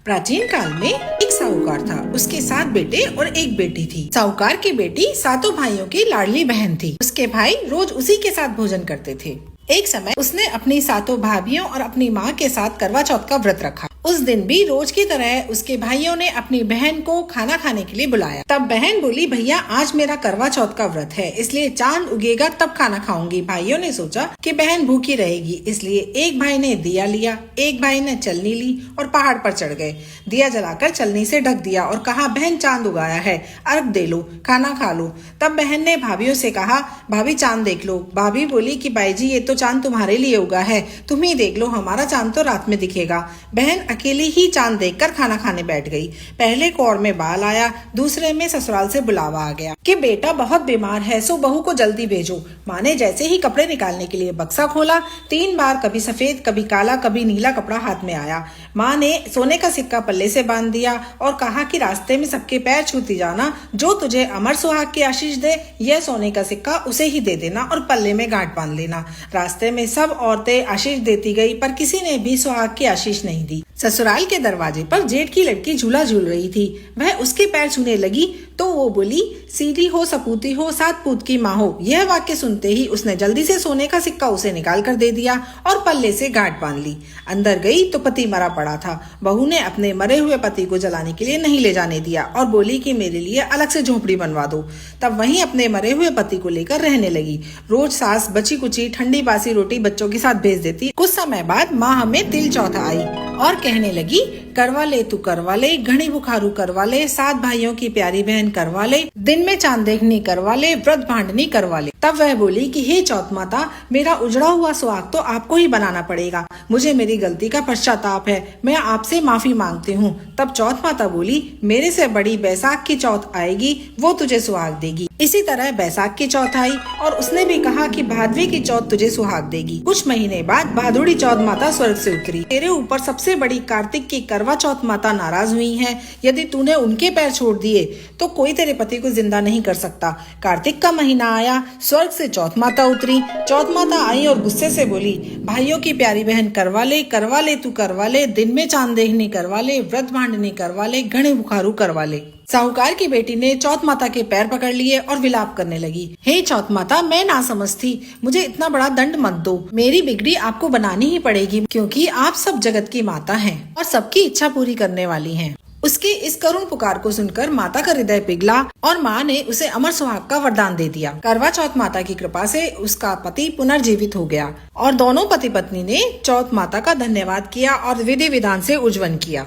प्राचीन काल में एक साहूकार था। उसके 7 बेटे और एक बेटी थी। साहूकार की बेटी सातों भाइयों की लाडली बहन थी। उसके भाई रोज उसी के साथ भोजन करते थे। एक समय उसने अपनी सातों भाभियों और अपनी माँ के साथ करवा चौथ का व्रत रखा। उस दिन भी रोज की तरह उसके भाइयों ने अपनी बहन को खाना खाने के लिए बुलाया। तब बहन बोली, भैया आज मेरा करवा चौथ का व्रत है, इसलिए चांद उगेगा तब खाना खाऊंगी। भाइयों ने सोचा कि बहन भूखी रहेगी, इसलिए एक भाई ने दिया लिया, एक भाई ने चलनी ली और पहाड़ पर चढ़ गए। दिया जलाकर चलनी से ढक दिया और कहा, बहन चांद उगाया है, अर्घ दे लो, खाना खा लो। तब बहन ने भाभियों से कहा, भाभी चांद देख लो। भाभी बोली कि बाई जी ये तो चांद तुम्हारे लिए उगा है, तुम ही देख लो, हमारा चांद तो रात में दिखेगा। बहन अकेली ही चांद देखकर खाना खाने बैठ गई। पहले कौर में बाल आया, दूसरे में ससुराल से बुलावा आ गया कि बेटा बहुत बीमार है, सो बहू को जल्दी भेजो। माँ ने जैसे ही कपड़े निकालने के लिए बक्सा खोला, 3 बार कभी सफेद कभी काला कभी नीला कपड़ा हाथ में आया। माँ ने सोने का सिक्का पल्ले से बांध दिया और कहा कि रास्ते में सबके पैर छूती जाना, जो तुझे अमर सुहाग की आशीष दे यह सोने का सिक्का उसे ही दे देना और पल्ले में गांठ बांध लेना। रास्ते में सब औरतें आशीष देती गई, पर किसी ने भी सुहाग की आशीष नहीं दी। ससुराल के दरवाजे पर जेठ की लड़की झूला झूल रही थी। वह उसके पैर छूने लगी तो वो बोली, सीधी हो सपूती हो 7 पूत की माँ हो। यह वाक्य सुनते ही उसने जल्दी से सोने का सिक्का उसे निकाल कर दे दिया और पल्ले से गांठ बांध ली। अंदर गई तो पति मरा पड़ा था। बहू ने अपने मरे हुए पति को जलाने के लिए नहीं ले जाने दिया और बोली कि मेरे लिए अलग से झोपड़ी बनवा दो। तब वहीं अपने मरे हुए पति को लेकर रहने लगी। रोज सास बची कुची ठंडी बासी रोटी बच्चों के साथ भेज देती। कुछ समय बाद माँ हमें तिल चौथा आई और कहने लगी, करवा ले तू करवा ले, घड़ी बुखारू करवा ले, 7 भाइयों की प्यारी बहन करवा ले, दिन में चांद देखनी करवा ले, व्रत भांडनी करवा ले। तब वह बोली कि हे चौथ माता, मेरा उजड़ा हुआ सुहाग तो आपको ही बनाना पड़ेगा। मुझे मेरी गलती का पश्चाताप है, मैं आपसे माफी मांगती हूँ। तब चौथ माता बोली, मेरे से बड़ी बैसाख की चौथ आएगी, वो तुझे सुहाग देगी। इसी तरह बैसाख की चौथ आई और उसने भी कहा कि भादवी की चौथ तुझे सुहाग देगी। कुछ महीने बाद भादुड़ी चौथ माता स्वर्ग से उतरी। तेरे ऊपर सबसे बड़ी कार्तिक की करवा चौथ माता नाराज हुई है। यदि तूने उनके पैर छोड़ दिए तो कोई तेरे पति को जिंदा नहीं कर सकता। कार्तिक का महीना आया, स्वर्ग से चौथ माता उतरी। चौथ माता आई और गुस्से से बोली, भाइयों की प्यारी बहन करवा ले तू करवा ले, दिन में चांद देखनी करवा ले, व्रत भांडनी करवा ले, घड़े बुखारू करवा ले। साहूकार की बेटी ने चौथ माता के पैर पकड़ लिए और विलाप करने लगी, हे चौथ माता, मैं ना समझती, मुझे इतना बड़ा दंड मत दो। मेरी बिगड़ी आपको बनानी ही पड़ेगी, क्योंकि आप सब जगत की माता हैं और सबकी इच्छा पूरी करने वाली हैं। उसकी इस करुण पुकार को सुनकर माता का हृदय पिघला और माँ ने उसे अमर सुहाग का वरदान दे दिया। करवा चौथ माता की कृपा से उसका पति पुनर्जीवित हो गया और दोनों पति पत्नी ने चौथ माता का धन्यवाद किया और विधि विधान से उज्जवल किया।